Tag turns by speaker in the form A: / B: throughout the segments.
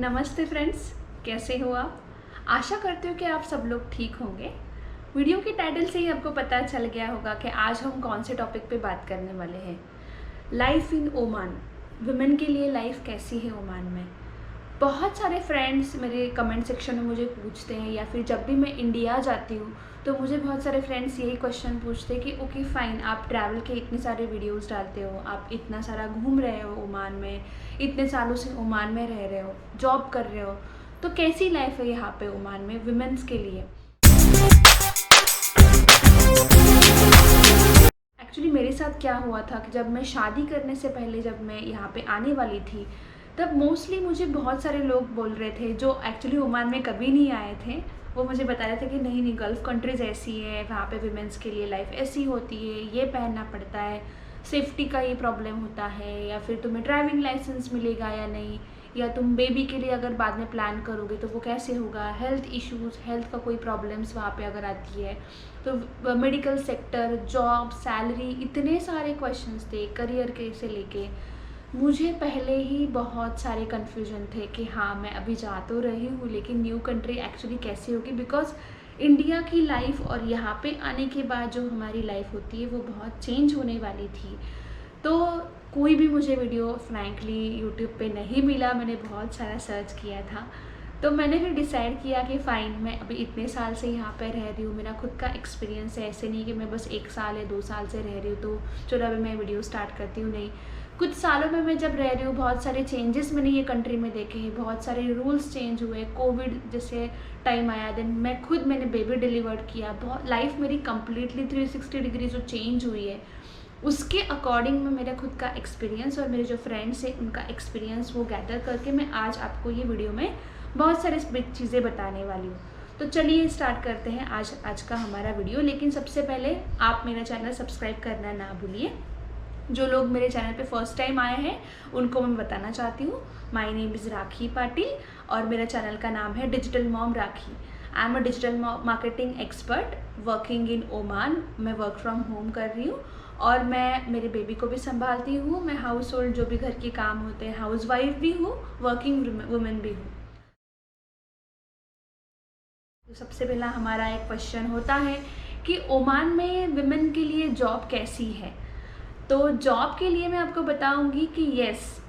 A: नमस्ते फ्रेंड्स, कैसे हो आप? आशा करती हूँ कि आप सब लोग ठीक होंगे। वीडियो के टाइटल से ही आपको पता चल गया होगा कि आज हम कौन से टॉपिक पे बात करने वाले हैं। लाइफ इन ओमान, वुमेन के लिए लाइफ कैसी है ओमान में। बहुत सारे फ्रेंड्स मेरे कमेंट सेक्शन में मुझे पूछते हैं, या फिर जब भी मैं इंडिया जाती हूँ तो मुझे बहुत सारे फ्रेंड्स यही क्वेश्चन पूछते हैं कि ओके फाइन, आप ट्रैवल के इतने सारे वीडियोस डालते हो, आप इतना सारा घूम रहे हो ओमान में, इतने सालों से ओमान में रह रहे हो, जॉब कर रहे हो, तो कैसी लाइफ है यहाँ पे ओमान में वुमेन्स के लिए। एक्चुअली मेरे साथ क्या हुआ था कि जब मैं शादी करने से पहले जब मैं यहाँ पे आने वाली थी, तब मोस्टली मुझे बहुत सारे लोग बोल रहे थे जो एक्चुअली ओमान में कभी नहीं आए थे। वो मुझे बता रहे थे कि नहीं नहीं, गल्फ़ कंट्रीज़ ऐसी है, वहाँ पे विमेंस के लिए लाइफ ऐसी होती है, ये पहनना पड़ता है, सेफ्टी का ये प्रॉब्लम होता है, या फिर तुम्हें ड्राइविंग लाइसेंस मिलेगा या नहीं, या तुम बेबी के लिए अगर बाद में प्लान करोगे तो वो कैसे होगा, हेल्थ इश्यूज़, हेल्थ का कोई प्रॉब्लम्स वहाँ पे अगर आती है तो मेडिकल सेक्टर, जॉब, सैलरी, इतने सारे क्वेश्चंस थे करियर के से लेके। मुझे पहले ही बहुत सारे कन्फ्यूजन थे कि हाँ मैं अभी जा तो रही हूँ लेकिन न्यू कंट्री एक्चुअली कैसी होगी, बिकॉज इंडिया की लाइफ और यहाँ पे आने के बाद जो हमारी लाइफ होती है वो बहुत चेंज होने वाली थी। तो कोई भी मुझे वीडियो फ्रैंकली यूट्यूब पे नहीं मिला, मैंने बहुत सारा सर्च किया था। तो मैंने फिर डिसाइड किया कि फ़ाइन, मैं अभी इतने साल से यहाँ पे रह रही हूँ, मेरा खुद का एक्सपीरियंस है, ऐसे नहीं कि मैं बस 1 साल या 2 साल से रह रही हूँ तो चलो अभी मैं वीडियो स्टार्ट करती हूँ, नहीं। कुछ सालों में मैं जब रह रही हूँ बहुत सारे चेंजेस मैंने ये कंट्री में देखे हैं, बहुत सारे रूल्स चेंज हुए, कोविड जैसे टाइम आया, देन मैंने बेबी डिलीवर्ड किया, बहुत लाइफ मेरी कम्प्लीटली 360 डिग्री जो चेंज हुई है उसके अकॉर्डिंग में मेरा खुद का एक्सपीरियंस और मेरे जो फ्रेंड्स हैं उनका एक्सपीरियंस वो गैदर करके मैं आज आपको ये वीडियो में बहुत सारे चीज़ें बताने वाली हूँ। तो चलिए स्टार्ट करते हैं आज का हमारा वीडियो। लेकिन सबसे पहले आप मेरा चैनल सब्सक्राइब करना ना भूलिए। जो लोग मेरे चैनल पे फर्स्ट टाइम आए हैं उनको मैं बताना चाहती हूँ, माय नेम इज़ राखी पाटिल और मेरा चैनल का नाम है digital mom rakhi. I am a digital marketing expert working in Oman. मैं वर्क फ्रॉम होम कर रही हूँ और मैं मेरे बेबी को भी संभालती हूँ। मैं हाउस होल्ड जो भी घर के काम होते हैं, हाउस वाइफ भी हूँ, वर्किंग वुमेन भी हूँ। तो सबसे पहला हमारा एक क्वेश्चन होता है कि ओमान में वुमेन के लिए जॉब कैसी है। तो जॉब के लिए मैं आपको बताऊंगी कि यस,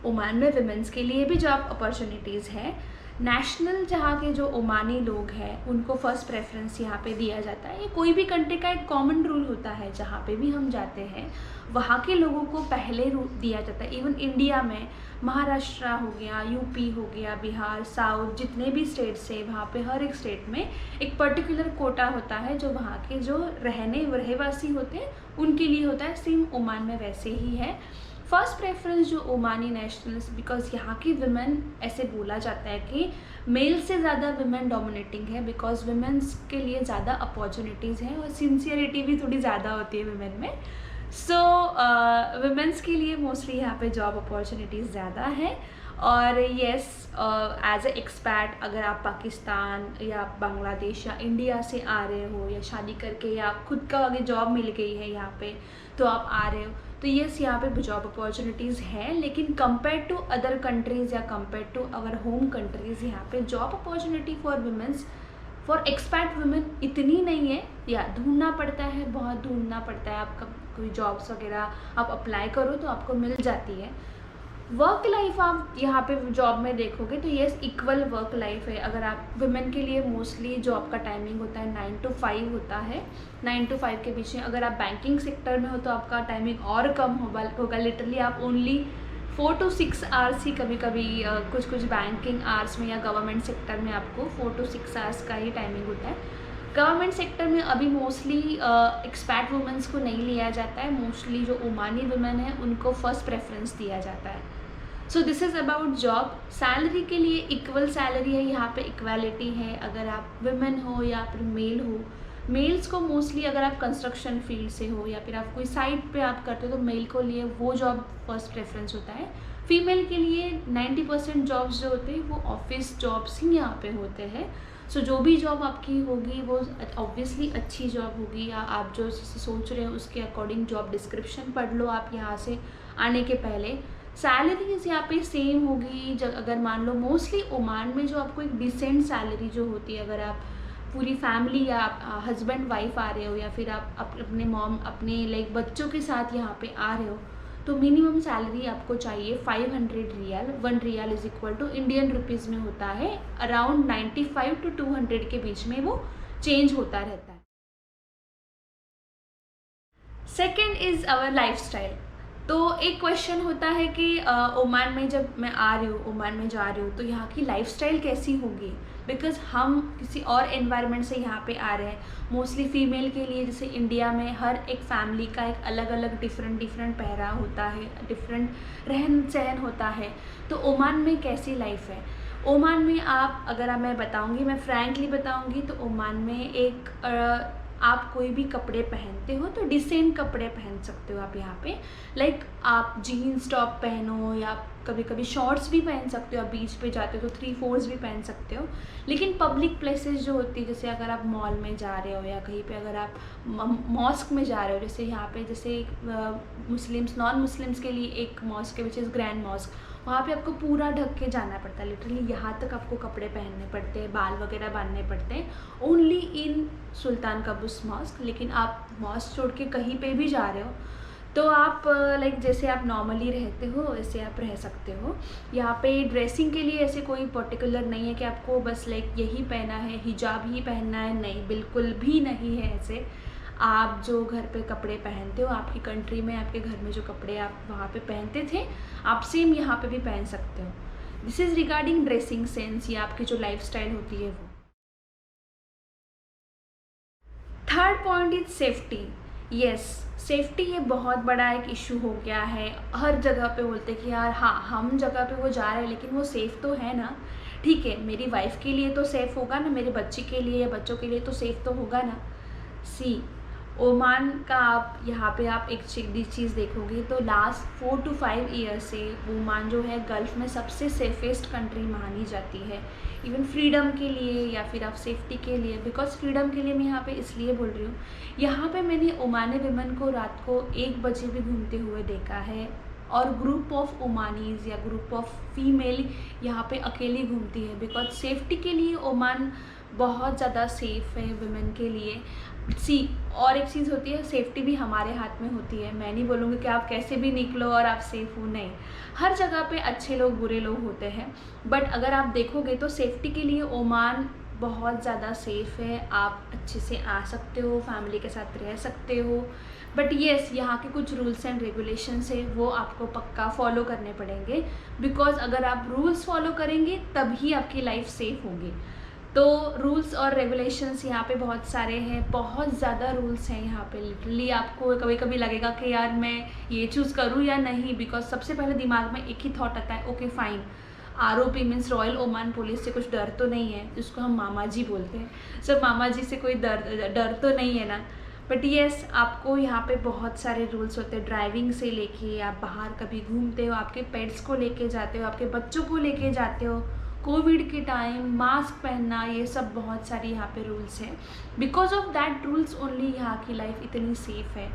A: ओमान में वुमेन्स के लिए भी जॉब अपॉर्चुनिटीज़ है। नेशनल जहाँ के जो ओमानी लोग हैं उनको फर्स्ट प्रेफरेंस यहाँ पे दिया जाता है। ये कोई भी कंट्री का एक कॉमन रूल होता है, जहाँ पे भी हम जाते हैं वहाँ के लोगों को पहले दिया जाता है। इवन इंडिया में महाराष्ट्र हो गया, यूपी हो गया, बिहार, साउथ, जितने भी स्टेट्स है वहाँ पे हर एक स्टेट में एक पर्टिकुलर कोटा होता है जो वहाँ के जो रहवासी होते हैं उनके लिए होता है। सेम ओमान में वैसे ही है। फर्स्ट प्रेफरेंस जो ओमानी नेशनल्स, बिकॉज यहाँ की वुमेन ऐसे बोला जाता है कि मेल से ज़्यादा वुमेन डोमिनेटिंग है, बिकॉज वुमेन्स के लिए ज़्यादा अपॉर्चुनिटीज़ हैं और सिंसियरिटी भी थोड़ी ज़्यादा होती है वुमेन में। सो वुमेन्स के लिए मोस्टली यहाँ पे जॉब अपॉर्चुनिटीज़ ज़्यादा है। और येस, एज ए एक्सपैट अगर आप पाकिस्तान या बांग्लादेश या इंडिया से आ रहे हो, या शादी करके या खुद का आगे जॉब मिल गई है यहाँ पे तो आप आ रहे हो, तो येस यहाँ पे जॉब अपॉर्चुनिटीज़ है। लेकिन कंपेयर टू अदर कंट्रीज़ या compare to our home countries यहाँ पे job opportunity for womens, for expat women इतनी नहीं है, या ढूंढना पड़ता है, बहुत ढूंढना पड़ता है। आपका कोई जॉब्स वगैरह आप अप्लाई करो तो आपको मिल जाती है। वर्क लाइफ आप यहाँ पे जॉब में देखोगे तो येस इक्वल वर्क लाइफ है। अगर आप वुमेन के लिए मोस्टली जॉब का टाइमिंग होता है 9 to 5 होता है, 9 to 5 के बीच में। अगर आप बैंकिंग सेक्टर में हो तो आपका टाइमिंग और कम होगा, लिटरली आप ओनली 4 to 6 आवर्स ही कभी कभी कुछ बैंकिंग आवर्स में या गवर्नमेंट सेक्टर में आपको 4 to 6 आवर्स का ही टाइमिंग होता है। गवर्नमेंट सेक्टर में अभी मोस्टली एक्सपैट वुमेन्स को नहीं लिया जाता है, मोस्टली जो ओमानी वुमेन है उनको फर्स्ट प्रेफरेंस दिया जाता है। So this is about job. Salary के लिए इक्वल सैलरी है, यहाँ पे इक्वालिटी है। अगर आप वुमेन हो या फिर मेल हो, मेल्स को मोस्टली अगर आप कंस्ट्रक्शन फील्ड से हो या फिर आप कोई साइट पे आप करते हो तो मेल को लिए वो जॉब फर्स्ट प्रेफरेंस होता है। फीमेल के लिए 90% जॉब्स जो होते हैं वो ऑफिस जॉब्स ही यहाँ पे होते हैं। सो जो भी जॉब आपकी होगी वो ऑब्वियसली अच्छी जॉब होगी, या आप जो सोच रहे हो उसके अकॉर्डिंग जॉब डिस्क्रिप्शन पढ़ लो आप यहाँ से आने के पहले। सैलरीज यहाँ पे सेम होगी। अगर मान लो मोस्टली ओमान में जो आपको एक डिसेंट सैलरी जो होती है, अगर आप पूरी फैमिली या हस्बैंड वाइफ आ रहे हो या फिर आप अपने मॉम अपने लाइक बच्चों के साथ यहाँ पे आ रहे हो, तो मिनिमम सैलरी आपको चाहिए 500 riyal. 1 riyal is equal to Indian rupees में होता है अराउंड 95 to 200 के बीच में वो चेंज होता रहता है। Second is our lifestyle. तो एक क्वेश्चन होता है कि ओमान में जब मैं आ रही हूँ, ओमान में जा रही हूँ, तो यहाँ की लाइफस्टाइल कैसी होगी, बिकॉज़ हम किसी और एनवायरनमेंट से यहाँ पे आ रहे हैं। मोस्टली फ़ीमेल के लिए जैसे इंडिया में हर एक फैमिली का एक अलग अलग डिफरेंट पहराव होता है, डिफरेंट रहन सहन होता है। तो ओमान में कैसी लाइफ है? ओमान में आप अगर मैं बताऊँगी, मैं फ्रैंकली बताऊँगी, तो ओमान में एक आप कोई भी कपड़े पहनते हो तो डिसेंट कपड़े पहन सकते हो आप यहाँ पे। लाइक आप जीन्स टॉप पहनो या कभी कभी शॉर्ट्स भी पहन सकते हो। आप बीच पे जाते हो तो 3/4 भी पहन सकते हो। लेकिन पब्लिक प्लेसेस जो होती है, जैसे अगर आप मॉल में जा रहे हो या कहीं पे अगर आप मॉस्क में जा रहे हो, जैसे यहाँ पे जैसे मुस्लिम्स नॉन मुस्लिम्स के लिए एक मॉस्क है विच इज़ ग्रैंड मॉस्क, वहाँ पे आपको पूरा ढक के जाना पड़ता है। लिटरली यहाँ तक आपको कपड़े पहनने पड़ते हैं, बाल वगैरह बांधने पड़ते हैं, only in Sultan Qabus mask. लेकिन आप मॉस्क छोड़ के कहीं पे भी जा रहे हो तो आप लाइक जैसे आप नॉर्मली रहते हो ऐसे आप रह सकते हो। यहाँ पे ड्रेसिंग के लिए ऐसे कोई पर्टिकुलर नहीं है कि आपको बस लाइक यही पहना है, हिजाब ही पहनना है, नहीं, बिल्कुल भी नहीं है ऐसे। आप जो घर पे कपड़े पहनते हो, आपकी कंट्री में आपके घर में जो कपड़े आप वहाँ पे पहनते थे, आप सेम यहाँ पे भी पहन सकते हो। This is regarding dressing sense या आपकी जो लाइफस्टाइल होती है वो। Third point is safety. Yes, safety ये बहुत बड़ा एक इशू हो गया है। हर जगह पे बोलते हैं कि यार हाँ, हम जगह पे वो जा रहे हैं लेकिन वो सेफ़ तो है ना। ठीक है, मेरी वाइफ के लिए तो सेफ़ होगा ना, मेरे बच्चे के लिए या बच्चों के लिए तो सेफ़ तो होगा ना। सी ओमान का आप यहाँ पे आप एक चीज़ देखोगे तो लास्ट 4 to 5 ईयर से ओमान जो है गल्फ़ में सबसे सेफेस्ट कंट्री मानी जाती है। इवन फ्रीडम के लिए या फिर आप सेफ्टी के लिए, बिकॉज फ्रीडम के लिए मैं यहाँ पे इसलिए बोल रही हूँ, यहाँ पे मैंने ओमानी विमेन को रात को 1 बजे भी घूमते हुए देखा है। और ग्रुप ऑफ ओमानीज़ या ग्रुप ऑफ फीमेल यहाँ पे अकेली घूमती है, बिकॉज सेफ्टी के लिए ओमान बहुत ज़्यादा सेफ़ है वुमेन के लिए। सी और एक चीज़ होती है, सेफ्टी भी हमारे हाथ में होती है। मैं नहीं बोलूँगी कि आप कैसे भी निकलो और आप सेफ़ हो, नहीं। हर जगह पे अच्छे लोग बुरे लोग होते हैं, बट अगर आप देखोगे तो सेफ्टी के लिए ओमान बहुत ज़्यादा सेफ़ है। आप अच्छे से आ सकते हो, फैमिली के साथ रह सकते हो, बट येस यहाँ के कुछ रूल्स एंड रेगुलेशंस है वो आपको पक्का फॉलो करने पड़ेंगे, बिकॉज अगर आप रूल्स फॉलो करेंगे तभी आपकी लाइफ सेफ़ होगी। तो रूल्स और रेगुलेशंस यहाँ पे बहुत सारे हैं, बहुत ज़्यादा रूल्स हैं यहाँ पे। लिटरली आपको कभी कभी लगेगा कि यार मैं ये चूज़ करूँ या नहीं, बिकॉज सबसे पहले दिमाग में एक ही थॉट आता है, okay fine, ROP means royal Oman police से कुछ डर तो नहीं है, जिसको हम मामा जी बोलते हैं। सर मामा जी से कोई डर तो नहीं है ना। बट येस, आपको यहाँ पे बहुत सारे रूल्स होते हैं, ड्राइविंग से लेके आप बाहर कभी घूमते हो, आपके पेट्स को लेके जाते हो, आपके बच्चों को लेके जाते हो, कोविड के टाइम मास्क पहनना, ये सब बहुत सारी यहाँ पे रूल्स हैं। Because of that rules only यहाँ की लाइफ इतनी सेफ है।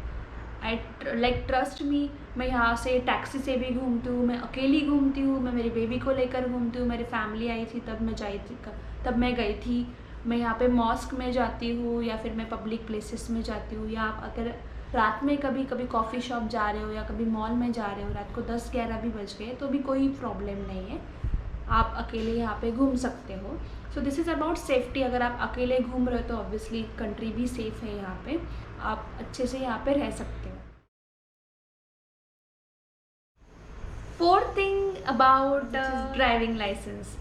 A: आई लाइक ट्रस्ट मी, मैं यहाँ से टैक्सी से भी घूमती हूँ, मैं अकेली घूमती हूँ, मैं मेरी बेबी को लेकर घूमती हूँ, मेरी फैमिली आई थी तब मैं गई थी। मैं यहाँ पे मॉस्क में जाती हूँ या फिर मैं पब्लिक प्लेसेस में जाती हूँ, या आप अगर रात में कभी कॉफ़ी शॉप जा रहे हो या कभी मॉल में जा रहे हो, रात को 10-11 भी बज गए तो भी कोई प्रॉब्लम नहीं है, आप अकेले यहाँ पे घूम सकते हो। सो दिस इज़ अबाउट सेफ्टी। अगर आप अकेले घूम रहे हो तो ऑब्वियसली कंट्री भी सेफ़ है, यहाँ पे आप अच्छे से यहाँ पे रह सकते हो। Fourth thing about driving licence.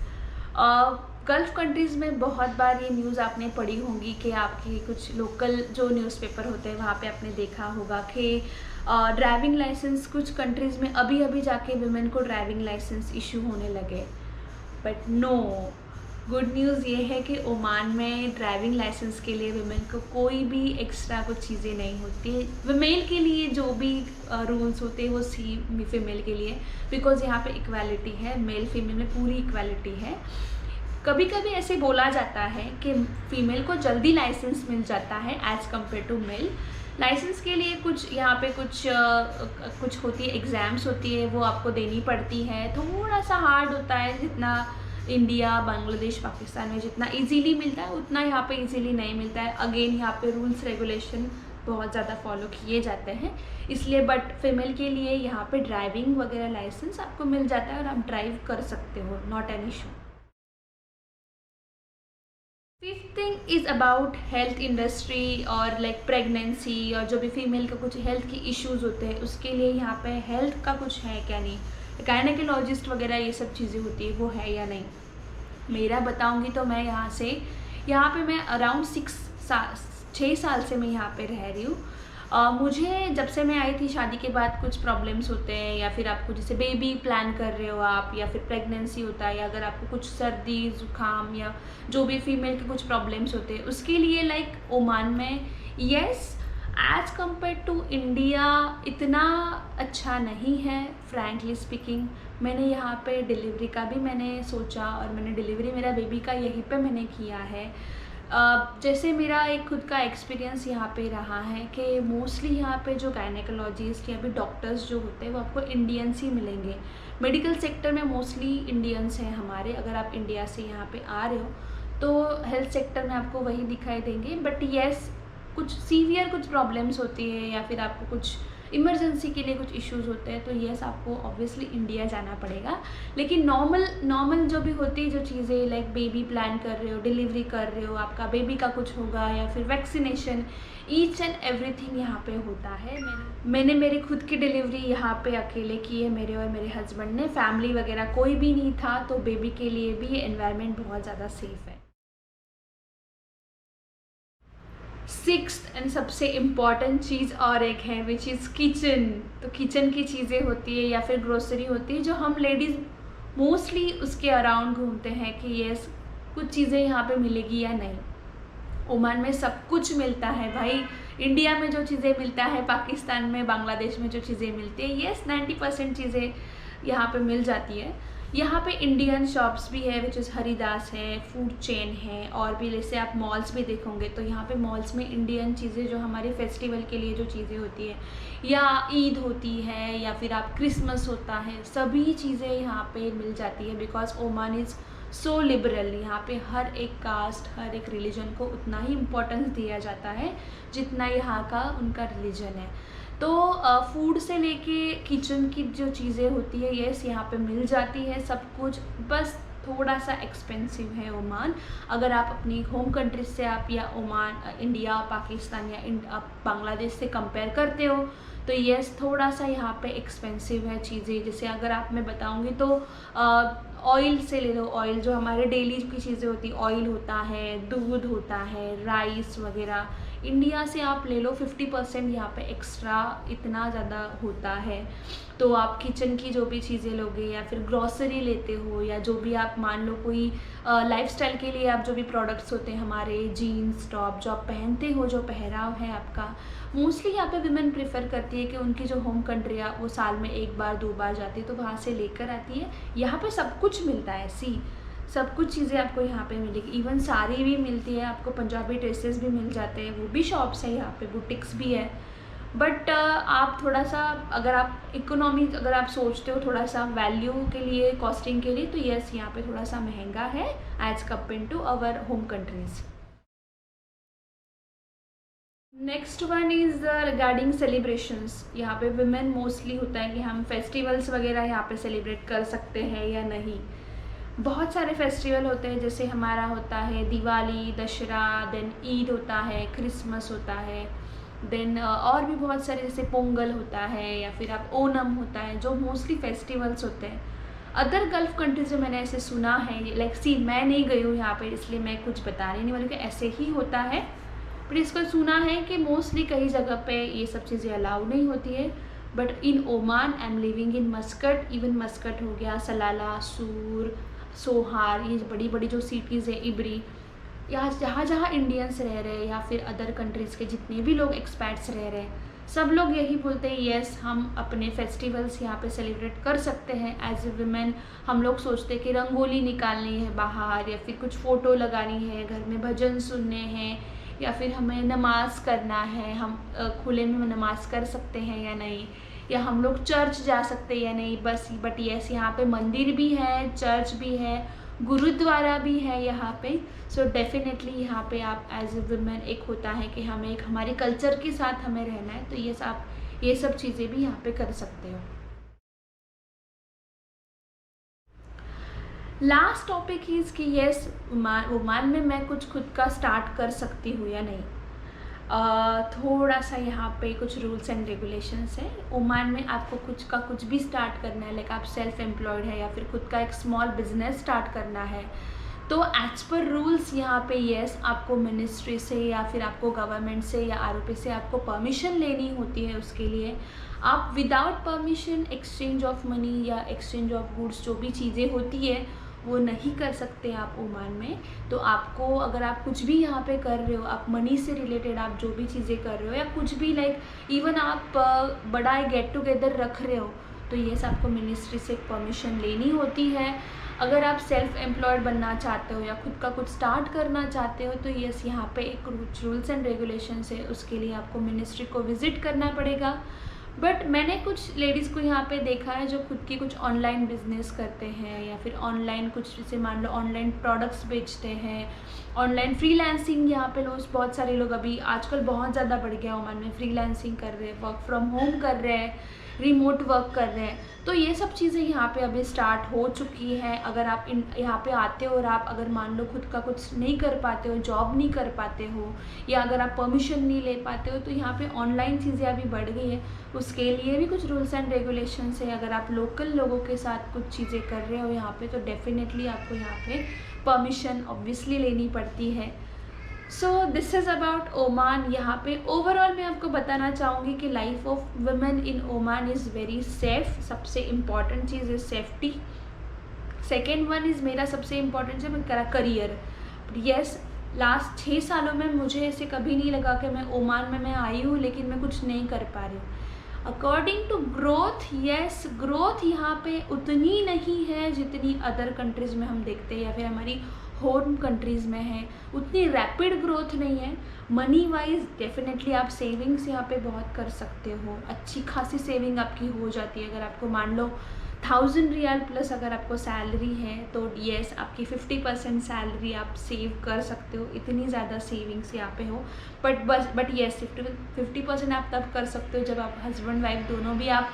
A: Gulf countries में बहुत बार ये न्यूज़ आपने पढ़ी होगी कि आपके कुछ लोकल जो न्यूज़पेपर होते हैं वहाँ पे आपने देखा होगा कि ड्राइविंग लाइसेंस कुछ कंट्रीज़ में अभी जाके वुमेन को ड्राइविंग लाइसेंस इशू होने लगे। बट नो, गुड न्यूज़ ये है कि ओमान में ड्राइविंग लाइसेंस के लिए वुमेन को कोई भी एक्स्ट्रा कुछ चीज़ें नहीं होती। वुमेन के लिए जो भी रूल्स होते हैं वो फीमेल के लिए, बिकॉज यहाँ पे इक्वालिटी है, मेल फीमेल में पूरी इक्वालिटी है। कभी कभी ऐसे बोला जाता है कि फ़ीमेल को जल्दी लाइसेंस मिल जाता है as compare to male, licence के लिए कुछ यहाँ पे कुछ होती है, एग्ज़ाम्स होती है, वो आपको देनी पड़ती है। थोड़ा सा हार्ड होता है, जितना इंडिया, बांग्लादेश, पाकिस्तान में जितना इजीली मिलता है उतना यहाँ पे इजीली नहीं मिलता है। अगेन यहाँ पे रूल्स रेगुलेशन बहुत ज़्यादा फॉलो किए जाते हैं इसलिए। बट फीमेल के लिए यहाँ पे ड्राइविंग वगैरह लाइसेंस आपको मिल जाता है और आप ड्राइव कर सकते हो, not an issue. Fifth thing is about health industry और लाइक प्रेगनेंसी, और जो भी फीमेल का कुछ हेल्थ की इश्यूज़ होते हैं उसके लिए यहाँ पे हेल्थ का कुछ है क्या नहीं, गायनेकोलॉजिस्ट वगैरह ये सब चीज़ें होती है वो है या नहीं। मेरा बताऊंगी तो मैं यहाँ पे मैं अराउंड 6 साल से मैं यहाँ पे रह रही हूँ। मुझे जब से मैं आई थी शादी के बाद कुछ प्रॉब्लम्स होते हैं, या फिर आपको जैसे बेबी प्लान कर रहे हो आप, या फिर प्रेगनेंसी होता है, या अगर आपको कुछ सर्दी ज़ुकाम या जो भी फीमेल के कुछ प्रॉब्लम्स होते हैं उसके लिए लाइक ओमान में yes as compare to India इतना अच्छा नहीं है फ्रैंकली स्पीकिंग। मैंने यहाँ पे डिलीवरी का भी मैंने सोचा, और मैंने डिलीवरी मेरा बेबी का यहीं पे मैंने किया है। जैसे मेरा एक खुद का एक्सपीरियंस यहाँ पे रहा है कि मोस्टली यहाँ पे जो गायनेकोलॉजिस्ट या फिर डॉक्टर्स जो होते हैं वो आपको इंडियंस ही मिलेंगे। मेडिकल सेक्टर में मोस्टली इंडियंस हैं हमारे। अगर आप इंडिया से यहाँ पे आ रहे हो तो हेल्थ सेक्टर में आपको वही दिखाई देंगे। बट येस कुछ सीवियर कुछ प्रॉब्लम्स होती है, या फिर आपको कुछ इमरजेंसी के लिए कुछ इश्यूज़ होते हैं तो येस आपको ऑब्वियसली इंडिया जाना पड़ेगा। लेकिन नॉर्मल जो भी होती है जो चीज़ें लाइक बेबी प्लान कर रहे हो, डिलीवरी कर रहे हो, आपका बेबी का कुछ होगा, या फिर वैक्सीनेशन, ईच एंड एवरीथिंग यहाँ पे होता है। मैंने मेरी खुद की डिलीवरी यहाँ पे अकेले की है, मेरे और मेरे हस्बैंड ने। फैमिली वगैरह कोई भी नहीं था, तो बेबी के लिए भी ये एनवायरनमेंट बहुत ज़्यादा सेफ़ है। सिक्स्थ एंड सबसे इम्पॉर्टेंट चीज़ और एक है विच इज़ किचन। तो किचन की चीज़ें होती है या फिर ग्रोसरी होती है जो हम लेडीज़ मोस्टली उसके अराउंड घूमते हैं कि येस कुछ चीज़ें यहाँ पे मिलेगी या नहीं। ओमान में सब कुछ मिलता है भाई। इंडिया में जो चीज़ें मिलता है, पाकिस्तान में, बांग्लादेश में जो चीज़ें मिलती है, येस 90% चीज़ें यहाँ पे मिल जाती है। यहाँ पे इंडियन शॉप्स भी है विच इज़ हरिदास है, फूड चेन है, और भी जैसे आप मॉल्स भी देखोगे तो यहाँ पे मॉल्स में इंडियन चीज़ें जो हमारे फेस्टिवल के लिए जो चीज़ें होती है, या ईद होती है, या फिर आप क्रिसमस होता है, सभी चीज़ें यहाँ पे मिल जाती है। Because Oman is so liberal. यहाँ पे हर एक कास्ट, हर एक रिलीजन को उतना ही इम्पोर्टेंस दिया जाता है जितना यहाँ का उनका रिलीजन है। तो फूड से लेके किचन की जो चीज़ें होती है येस यहाँ पे मिल जाती है सब कुछ। बस थोड़ा सा एक्सपेंसिव है ओमान। अगर आप अपनी होम कंट्री से आप या ओमान, इंडिया, पाकिस्तान या आप बांग्लादेश से कंपेयर करते हो तो येस थोड़ा सा यहाँ पे एक्सपेंसिव है चीज़ें। जैसे अगर आप मैं बताऊँगी तो ऑयल से ले लो। ऑयल जो हमारे डेली की चीज़ें होती है, ऑयल होता है, दूध होता है, राइस वगैरह, इंडिया से आप ले लो 50% यहाँ पे एक्स्ट्रा इतना ज़्यादा होता है। तो आप किचन की जो भी चीज़ें लोगे या फिर ग्रॉसरी लेते हो, या जो भी आप मान लो कोई लाइफस्टाइल के लिए आप जो भी प्रोडक्ट्स होते हैं हमारे, जीन्स टॉप जो आप पहनते हो, जो पहराव है आपका, मोस्टली यहाँ पे विमेन प्रेफर करती है कि उनकी जो होम कंट्री है वो साल में 1 बार 2 बार जाती है तो वहाँ से लेकर आती है। यहाँ पे सब कुछ मिलता है, सब कुछ चीज़ें आपको यहाँ पे मिलेगी। इवन साड़ी भी मिलती है आपको, पंजाबी ड्रेसेस भी मिल जाते हैं, वो भी शॉप्स है यहाँ पे, बुटीक्स भी है। बट आप थोड़ा सा अगर आप इकोनॉमी अगर आप सोचते हो थोड़ा सा वैल्यू के लिए, कॉस्टिंग के लिए, तो यस यहाँ पे थोड़ा सा महंगा है as compare to our home countries. Next one is regarding celebrations. यहाँ पे विमेन मोस्टली होता है कि हम फेस्टिवल्स वगैरह यहाँ पे सेलिब्रेट कर सकते हैं या नहीं। बहुत सारे फेस्टिवल होते हैं, जैसे हमारा होता है दिवाली, दशहरा, देन ईद होता है, क्रिसमस होता है, देन और भी बहुत सारे जैसे पोंगल होता है, या फिर आप ओनम होता है, जो मोस्टली फेस्टिवल्स होते हैं। अदर गल्फ़ कंट्रीज में मैंने ऐसे सुना है, लाइक मैं नहीं गई हूँ यहाँ पे इसलिए मैं कुछ बता नहीं वाली कि ऐसे ही होता है। बट इसको सुना है कि मोस्टली कई जगह पे ये सब चीज़ें अलाउ नहीं होती है। But in Oman I am living in Muscat. Even Muscat हो गया, सलाला, सूर, सोहार, ये बड़ी बड़ी जो सिटीज़ है, इबरी, यहाँ जहाँ जहाँ इंडियंस रह रहे हैं या फिर अदर कंट्रीज़ के जितने भी लोग एक्सपैट्स रह रहे हैं, सब लोग यही बोलते हैं येस हम अपने फेस्टिवल्स यहाँ पे सेलिब्रेट कर सकते हैं। एज ए वुमेन हम लोग सोचते हैं कि रंगोली निकालनी है बाहर, या फिर कुछ फ़ोटो लगानी है, घर में भजन सुनने हैं, या फिर हमें नमाज करना है, हम खुले में नमाज कर सकते हैं या नहीं, या हम लोग चर्च जा सकते हैं या नहीं। बस बट यस, यहाँ पे मंदिर भी है, चर्च भी है, गुरुद्वारा भी है यहाँ पे। सो डेफिनेटली यहाँ पे आप एज ए वुमेन एक होता है कि हमें एक हमारे कल्चर के साथ हमें रहना है, तो यस आप ये सब चीज़ें भी यहाँ पे कर सकते हो। लास्ट टॉपिक इज़ कि यस, ओमान में मैं कुछ खुद का स्टार्ट कर सकती हूँ या नहीं। थोड़ा सा यहाँ पे कुछ रूल्स एंड रेगुलेशंस है। ओमान में आपको कुछ का कुछ भी स्टार्ट करना है, लाइक आप सेल्फ एम्प्लॉयड है या फिर खुद का एक स्मॉल बिजनेस स्टार्ट करना है, तो एज पर रूल्स यहाँ पे यस आपको मिनिस्ट्री से या फिर आपको गवर्नमेंट से या आरओपी से आपको परमिशन लेनी होती है। उसके लिए आप without permission exchange of money या एक्सचेंज ऑफ गुड्स जो भी चीज़ें होती है वो नहीं कर सकते आप ओमान में। तो आपको अगर आप कुछ भी यहाँ पे कर रहे हो, आप मनी से रिलेटेड आप जो भी चीज़ें कर रहे हो या कुछ भी लाइक इवन आप बड़ा गेट टुगेदर रख रहे हो, तो ये सब आपको मिनिस्ट्री से परमिशन लेनी होती है। अगर आप सेल्फ एम्प्लॉयड बनना चाहते हो या खुद का कुछ स्टार्ट करना चाहते हो, तो यस यहाँ पे एक रूल्स एंड रेगुलेशंस है, उसके लिए आपको मिनिस्ट्री को विज़िट करना पड़ेगा। बट मैंने कुछ लेडीज़ को यहाँ पे देखा है जो खुद की कुछ ऑनलाइन बिजनेस करते हैं या फिर ऑनलाइन कुछ, जैसे मान लो ऑनलाइन प्रोडक्ट्स बेचते हैं, ऑनलाइन फ्रीलांसिंग। यहाँ पे लोग बहुत सारे लोग अभी आजकल बहुत ज़्यादा बढ़ गया ओमान में, फ्रीलांसिंग कर रहे हैं, वर्क फ्रॉम होम कर रहे हैं, रिमोट वर्क कर रहे हैं। तो ये सब चीज़ें यहाँ पे अभी स्टार्ट हो चुकी हैं। अगर आप यहाँ पे आते हो और आप अगर मान लो खुद का कुछ नहीं कर पाते हो, जॉब नहीं कर पाते हो या अगर आप परमिशन नहीं ले पाते हो, तो यहाँ पे ऑनलाइन चीज़ें अभी बढ़ गई है, उसके लिए भी कुछ रूल्स एंड रेगुलेशंस है। अगर आप लोकल लोगों के साथ कुछ चीज़ें कर रहे हो यहाँ पे, तो डेफिनेटली आपको यहाँ पे परमिशन ऑब्वियसली लेनी पड़ती है। So this is about Oman. यहाँ पे ओवरऑल मैं आपको बताना चाहूँगी कि life of women in Oman is very safe. सबसे इम्पॉर्टेंट चीज़ is safety. Second one is मेरा सबसे इम्पॉर्टेंट चीज़ मेरा करियर। यस, लास्ट 6 सालों में मुझे ऐसे कभी नहीं लगा कि मैं ओमान में मैं आई हूँ लेकिन मैं कुछ नहीं कर पा रही हूँ। According to growth, yes growth यहाँ पे उतनी नहीं है जितनी अदर कंट्रीज़ में हम देखते हैं या फिर हमारी होम कंट्रीज़ में है, उतनी रैपिड ग्रोथ नहीं है। मनी वाइज डेफिनेटली आप सेविंग्स यहाँ पे बहुत कर सकते हो, अच्छी खासी सेविंग आपकी हो जाती है। अगर आपको मान लो 1000 रियाल प्लस अगर आपको सैलरी है, तो येस आपकी 50% सैलरी आप सेव कर सकते हो, इतनी ज़्यादा सेविंग्स यहाँ पे हो। बट येस 50% आप तब कर सकते हो जब आप हस्बैंड वाइफ दोनों भी आप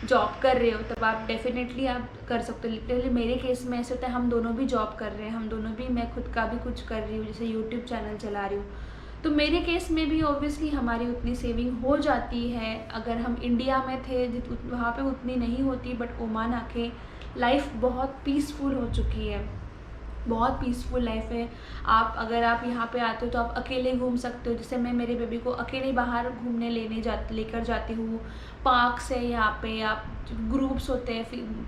A: जॉब कर रहे हो, तब आप डेफिनेटली आप कर सकते हो। लिटरली मेरे केस में ऐसे होता है, हम दोनों भी जॉब कर रहे हैं, हम दोनों भी, मैं खुद का भी कुछ कर रही हूँ, जैसे यूट्यूब चैनल चला रही हूँ, तो मेरे केस में भी ऑब्वियसली हमारी उतनी सेविंग हो जाती है। अगर हम इंडिया में थे वहाँ पे उतनी नहीं होती, बट ओमान आके लाइफ बहुत पीसफुल हो चुकी है, बहुत पीसफुल लाइफ है। आप अगर आप यहाँ पे आते हो तो आप अकेले घूम सकते हो। जैसे मैं मेरे बेबी को अकेले बाहर घूमने लेकर जाती हूँ, पार्क्स है यहाँ पे, आप ग्रुप्स होते हैं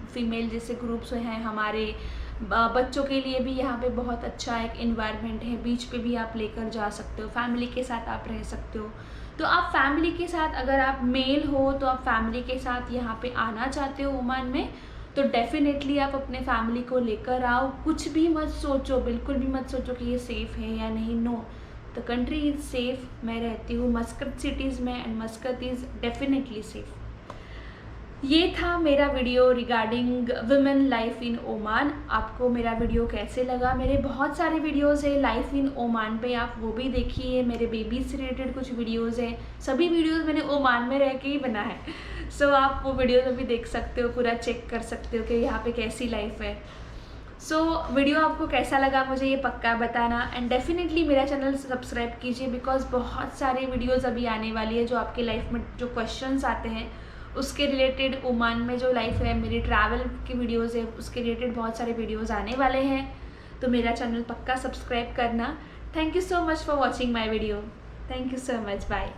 A: फीमेल जैसे ग्रुप्स हैं हमारे, बच्चों के लिए भी यहाँ पे बहुत अच्छा एक इन्वायरमेंट है, बीच पे भी आप लेकर जा सकते हो, फैमिली के साथ आप रह सकते हो। तो आप फैमिली के साथ, अगर आप मेल हो तो आप फैमिली के साथ यहाँ पे आना चाहते हो ओमान में, तो डेफिनेटली आप अपने फैमिली को लेकर आओ। कुछ भी मत सोचो, बिल्कुल भी मत सोचो कि ये सेफ़ है या नहीं। No, the country is safe. मैं रहती हूँ मस्कत सिटीज़ में and Muscat is definitely safe. ये था मेरा video regarding women life in Oman. आपको मेरा वीडियो कैसे लगा? मेरे बहुत सारे वीडियोस है लाइफ इन ओमान पे, आप वो भी देखिए। मेरे बेबी से रिलेटेड कुछ वीडियोस है, सभी वीडियोस मैंने ओमान में रह के ही बना है। सो आप वो वीडियोस भी देख सकते हो, पूरा चेक कर सकते हो कि यहाँ पे कैसी लाइफ है। सो वीडियो आपको कैसा लगा मुझे ये पक्का बताना, एंड डेफिनेटली मेरा चैनल सब्सक्राइब कीजिए, बिकॉज बहुत सारे वीडियोस अभी आने वाली है जो आपके लाइफ में जो क्वेश्चंस आते हैं उसके रिलेटेड, ओमान में जो लाइफ है, मेरी ट्रैवल की वीडियोस है उसके रिलेटेड बहुत सारे वीडियोस आने वाले हैं। तो मेरा चैनल पक्का सब्सक्राइब करना। Thank you so much for watching my video. Thank you so much, bye.